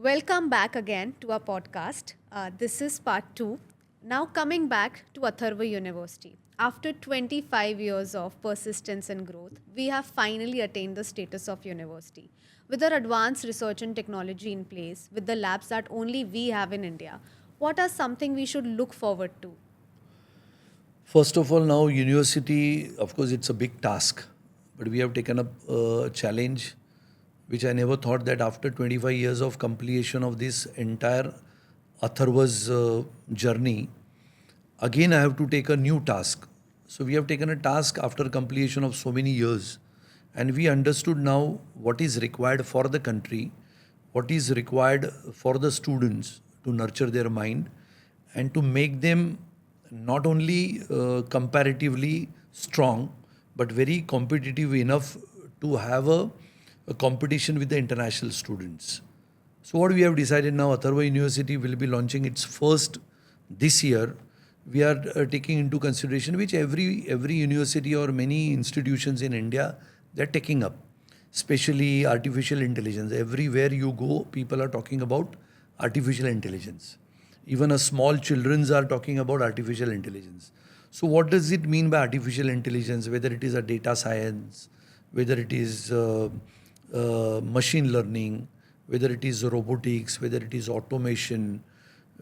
Welcome back again to our podcast. This is part two. Now, coming back to Atharva University. After 25 years of persistence and growth, we have finally attained the status of university. With our advanced research and technology in place, with the labs that only we have in India, what are something we should look forward to? First of all, now university, of course, it's a big task, but we have taken up a challenge which I never thought that after 25 years of completion of this entire Atharva's journey, again I have to take a new task. So we have taken a task after completion of so many years, and we understood now what is required for the country, what is required for the students to nurture their mind and to make them not only comparatively strong but very competitive enough to have a competition with the international students. So what we have decided now, Atharva University will be launching its first this year. We are taking into consideration which every university or many institutions in India they're taking up, especially artificial intelligence. Everywhere you go, people are talking about artificial intelligence. Even a small childrens are talking about artificial intelligence. So what does it mean by artificial intelligence? Whether it is a data science, whether it is machine learning, whether it is robotics, whether it is automation,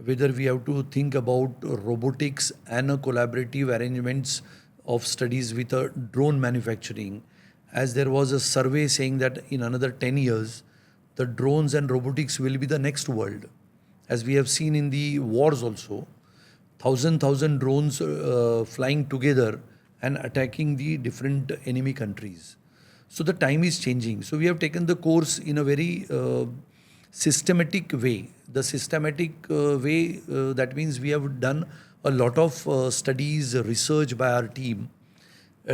whether we have to think about robotics and a collaborative arrangements of studies with a drone manufacturing. As there was a survey saying that in another 10 years, the drones and robotics will be the next world. As we have seen in the wars also, thousand drones flying together and attacking the different enemy countries. So the time is changing. So we have taken the course in a very systematic way. The systematic way, that means we have done a lot of studies, research by our team,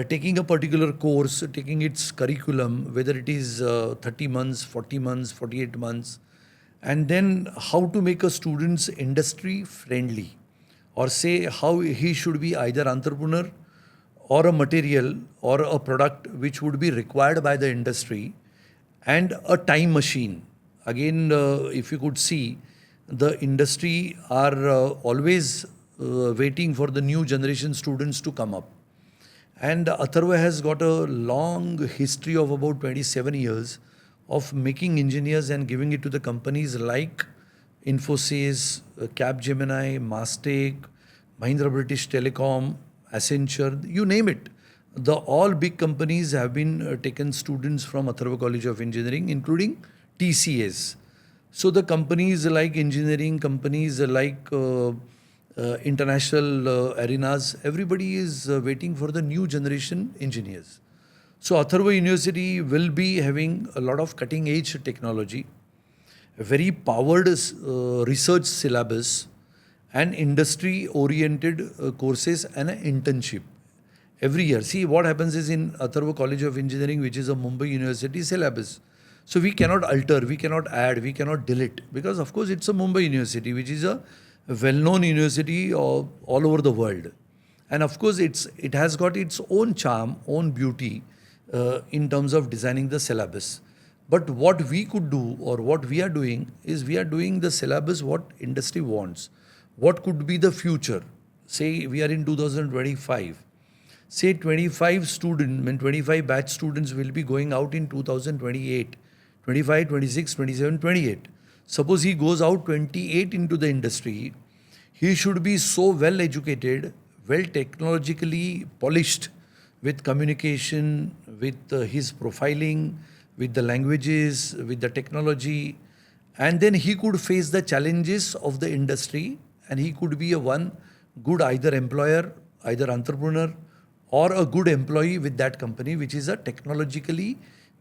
taking a particular course, taking its curriculum, whether it is 30 months, 40 months, 48 months, and then how to make a student's industry friendly, or say how he should be either entrepreneur or a material or a product which would be required by the industry, and a time machine. Again, if you could see, the industry are always waiting for the new generation students to come up. And Atharva has got a long history of about 27 years of making engineers and giving it to the companies like Infosys, Capgemini, Mastec, Mahindra British Telecom, Accenture, you name it. The all big companies have been taken students from Atharva College of Engineering, including TCS. So the companies like engineering, companies like international arenas, everybody is waiting for the new generation engineers. So Atharva University will be having a lot of cutting edge technology, a very powered research syllabus, and industry oriented courses and an internship every year. See, what happens is in Atharva College of Engineering, which is a Mumbai University syllabus. So we cannot alter, we cannot add, we cannot delete, because of course it's a Mumbai University, which is a well-known university all over the world. And of course it has got its own charm, own beauty in terms of designing the syllabus. But what we could do or what we are doing is we are doing the syllabus what industry wants. What could be the future? Say we are in 2025. Say 25 students, 25 batch students will be going out in 2028, 25, 26, 27, 28. Suppose he goes out 28 into the industry, he should be so well educated, well technologically polished with communication, with his profiling, with the languages, with the technology, and then he could face the challenges of the industry, and he could be a one good either employer, either entrepreneur, or a good employee with that company, which is a technologically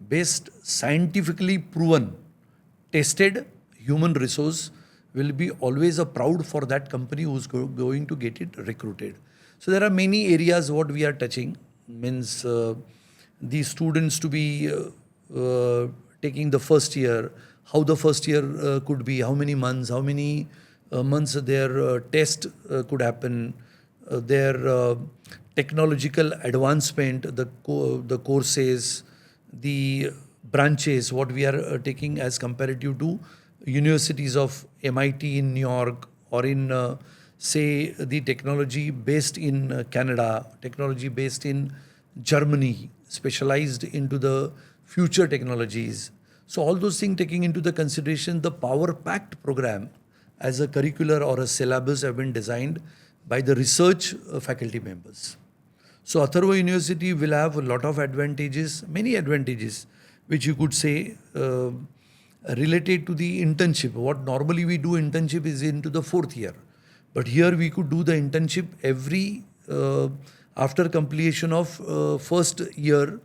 based, scientifically proven, tested human resource, will be always a proud for that company who's going to get it recruited. So there are many areas what we are touching, means the students to be taking the first year, how the first year could be, how many months their test could happen, their technological advancement, the courses, the branches, what we are taking as comparative to universities of MIT in New York, or in, say, the technology based in Canada, technology based in Germany, specialized into the future technologies. So all those things taking into the consideration, the Power Pact program as a curricular or a syllabus have been designed by the research faculty members. So Atharva University will have a lot of advantages, many advantages, which you could say related to the internship. What normally we do internship is into the fourth year, but here we could do the internship every after completion of first year,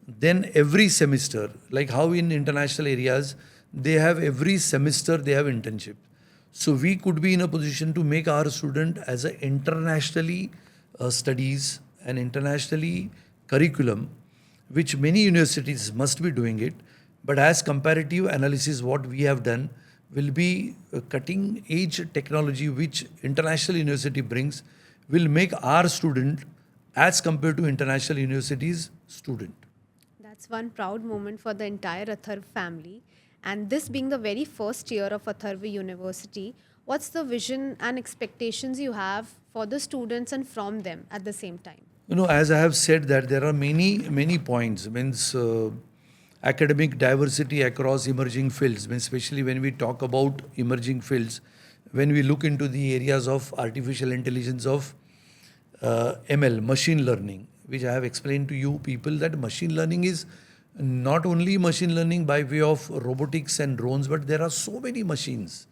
then every semester. Like how in international areas they have every semester they have internship. So we could be in a position to make our student as a internationally studies and internationally curriculum, which many universities must be doing it. But as comparative analysis, what we have done will be a cutting edge technology which international university brings will make our student as compared to international universities student. That's one proud moment for the entire Atharva family. And this being the very first year of Atharva University, what's the vision and expectations you have for the students and from them at the same time? As I have said that there are many points. Means academic diversity across emerging fields. Means especially when we talk about emerging fields, when we look into the areas of artificial intelligence, of ML, machine learning, which I have explained to you people that machine learning is not only machine learning by way of robotics and drones, but there are so many machines.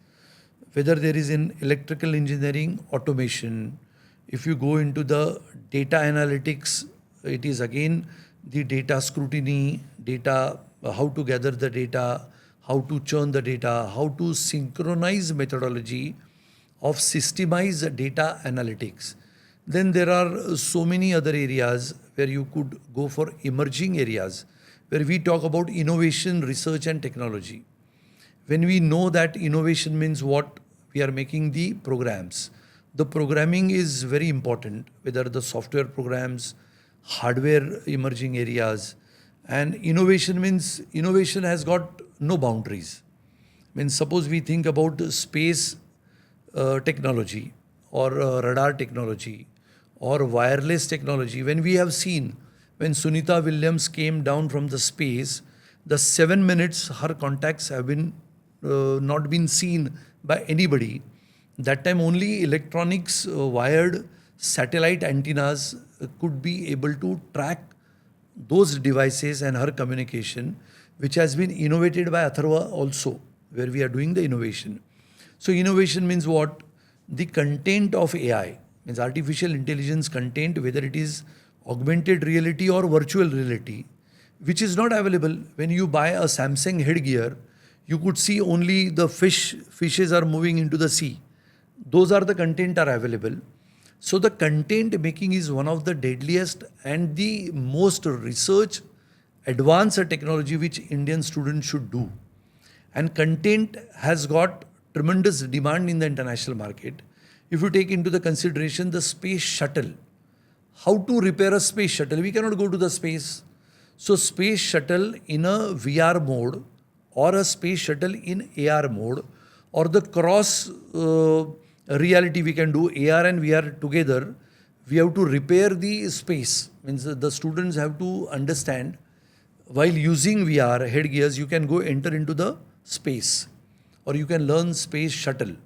Whether there is in electrical engineering, automation, if you go into the data analytics, it is again the data scrutiny, data, how to gather the data, how to churn the data, how to synchronize methodology of systemized data analytics. Then there are so many other areas where you could go for emerging areas, where we talk about innovation, research and technology. When we know that innovation means what, we are making the programs. The programming is very important, whether the software programs, hardware emerging areas. And innovation means innovation has got no boundaries. Means suppose we think about space technology, or radar technology, or wireless technology. When we have seen, when Sunita Williams came down from the space, the 7 minutes her contacts have been not been seen by anybody. That time only electronics wired satellite antennas could be able to track those devices and her communication, which has been innovated by Atharva also, where we are doing the innovation. So innovation means what? The content of AI, means artificial intelligence content, whether it is augmented reality or virtual reality, which is not available. When you buy a Samsung headgear, you could see only the fishes are moving into the sea. Those are the content are available. So the content making is one of the deadliest and the most research advanced technology which Indian students should do. And content has got tremendous demand in the international market. If you take into the consideration the space shuttle, how to repair a space shuttle? We cannot go to the space. So space shuttle in a VR mode, or a space shuttle in AR mode, or the cross reality, we can do AR and VR together. We have to repair the space. Means the students have to understand, while using VR headgears, you can go enter into the space, or you can learn space shuttle.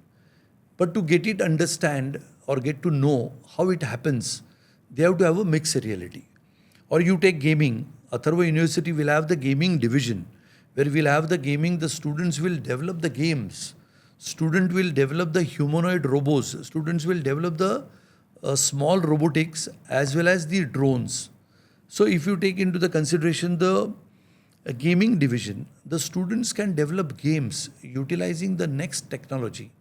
But to get it understand or get to know how it happens, they have to have a mixed reality. Or you take gaming. Atharva University will have the gaming division, where we'll have the gaming, the students will develop the games. Student will develop the humanoid robots. Students will develop the small robotics as well as the drones. So if you take into the consideration the gaming division, the students can develop games utilizing the next technology.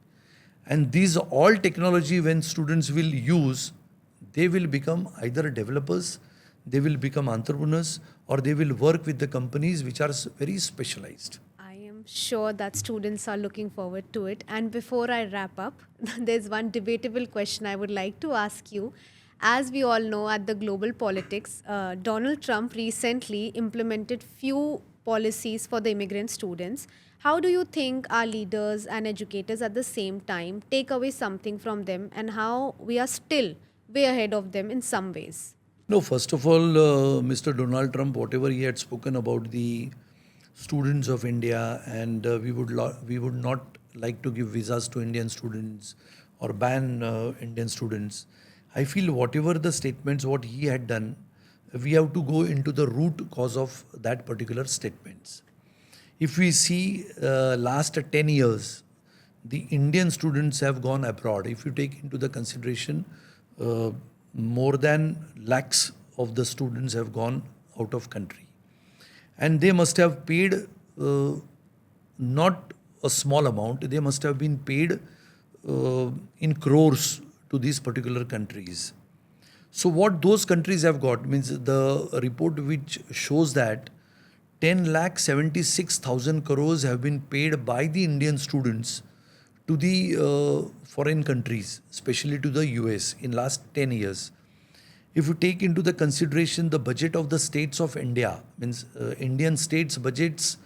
And these all technology, when students will use, they will become either developers, they will become entrepreneurs, or they will work with the companies which are very specialized. I am sure that students are looking forward to it. And before I wrap up, there's one debatable question I would like to ask you. As we all know, at the global politics, Donald Trump recently implemented few policies for the immigrant students. How do you think our leaders and educators at the same time take away something from them, and how we are still way ahead of them in some ways? No, first of all, Mr. Donald Trump, whatever he had spoken about the students of India, and we would not like to give visas to Indian students or ban Indian students. I feel whatever the statements what he had done, we have to go into the root cause of that particular statements. If we see last 10 years, the Indian students have gone abroad. If you take into the consideration, uh, more than lakhs of the students have gone out of country. And they must have paid not a small amount, they must have been paid in crores to these particular countries. So what those countries have got means the report which shows that 10 lakh 76,000 crores have been paid by the Indian students to the foreign countries, especially to the US in last 10 years. If you take into the consideration the budget of the states of India, means Indian states budgets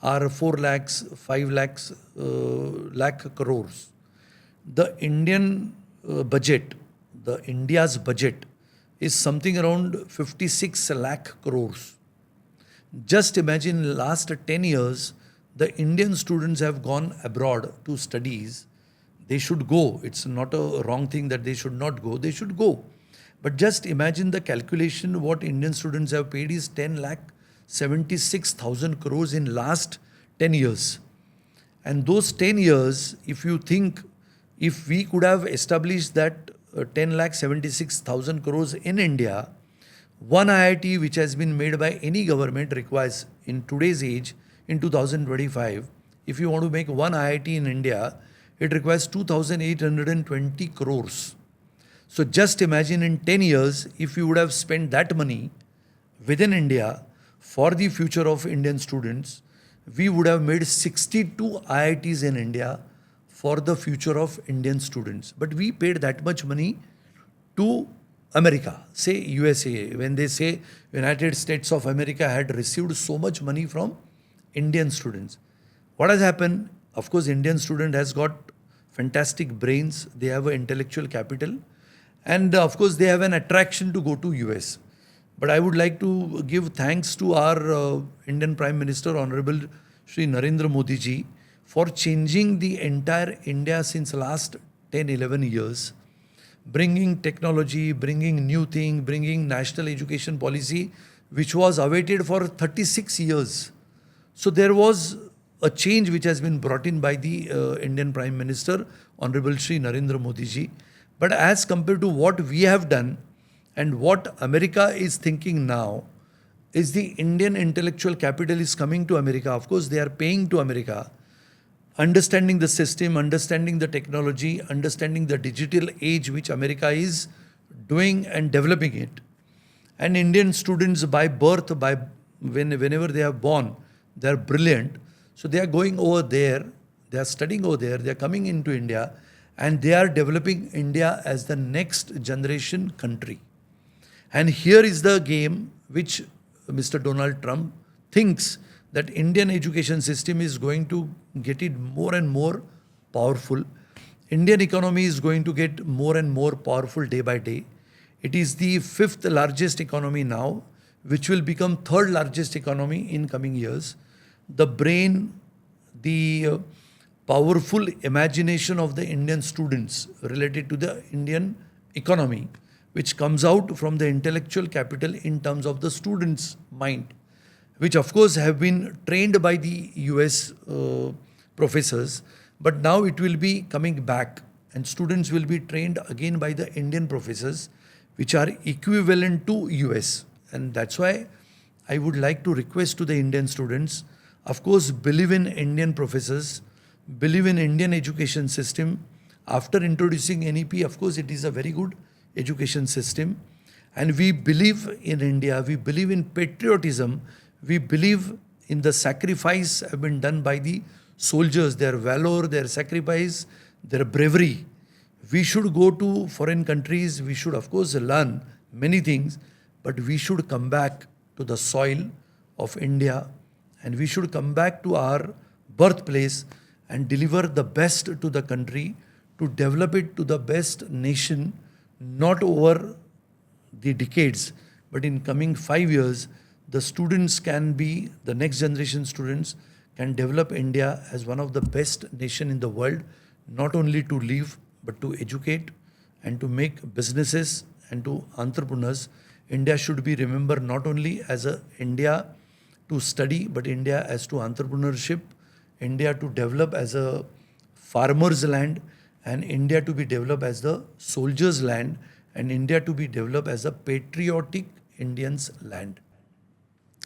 are 4 lakhs, 5 lakhs, lakh crores. The Indian budget, the India's budget is something around 56 lakh crores. Just imagine last 10 years, the Indian students have gone abroad to studies. They should go. It's not a wrong thing that they should not go. They should go. But just imagine the calculation what Indian students have paid is 10 lakh 76,000 crores in last 10 years. And those 10 years, if you think, if we could have established that 10 lakh 76,000 crores in India, one IIT which has been made by any government requires in today's age, in 2025, if you want to make one IIT in India, it requires 2,820 crores. So just imagine in 10 years, if you would have spent that money within India for the future of Indian students, we would have made 62 IITs in India for the future of Indian students. But we paid that much money to America, say USA, when they say United States of America had received so much money from Indian students. What has happened? Of course, Indian student has got fantastic brains. They have an intellectual capital. And of course, they have an attraction to go to US. But I would like to give thanks to our Indian Prime Minister, Honorable Shri Narendra Modi ji, for changing the entire India since last 10, 11 years, bringing technology, bringing new thing, bringing national education policy, which was awaited for 36 years. So there was a change which has been brought in by the Indian Prime Minister, Honorable Shri Narendra Modi ji. But as compared to what we have done and what America is thinking now, is the Indian intellectual capital is coming to America. Of course, they are paying to America, understanding the system, understanding the technology, understanding the digital age which America is doing and developing it. And Indian students by birth, whenever they are born, they are brilliant. So they are going over there, they are studying over there, they are coming into India, and they are developing India as the next generation country. And here is the game which Mr. Donald Trump thinks that Indian education system is going to get it more and more powerful. Indian economy is going to get more and more powerful day by day. It is the fifth largest economy now, which will become third largest economy in coming years. The brain, the powerful imagination of the Indian students related to the Indian economy, which comes out from the intellectual capital in terms of the students' mind, which of course have been trained by the US professors, but now it will be coming back and students will be trained again by the Indian professors, which are equivalent to US. And that's why I would like to request to the Indian students, of course, believe in Indian professors, believe in Indian education system. After introducing NEP, of course, it is a very good education system. And we believe in India, we believe in patriotism, we believe in the sacrifice have been done by the soldiers, their valor, their sacrifice, their bravery. We should go to foreign countries, we should of course learn many things, but we should come back to the soil of India and we should come back to our birthplace and deliver the best to the country, to develop it to the best nation, not over the decades, but in coming 5 years, the students can be, the next generation students can develop India as one of the best nation in the world, not only to live, but to educate and to make businesses and to entrepreneurs. India should be remembered not only as a India to study, but India as to entrepreneurship, India to develop as a farmer's land, and India to be developed as the soldier's land, and India to be developed as a patriotic Indian's land.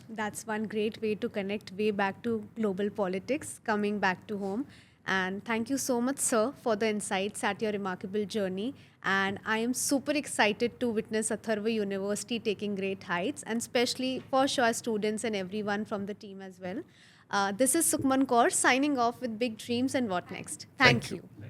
That's one great way to connect way back to global politics, coming back to home. And thank you so much, sir, for the insights at your remarkable journey. And I am super excited to witness Atharva University taking great heights, and especially for sure students and everyone from the team as well. This is Sukman Kaur signing off with big dreams and what next. Thank Thank you. you.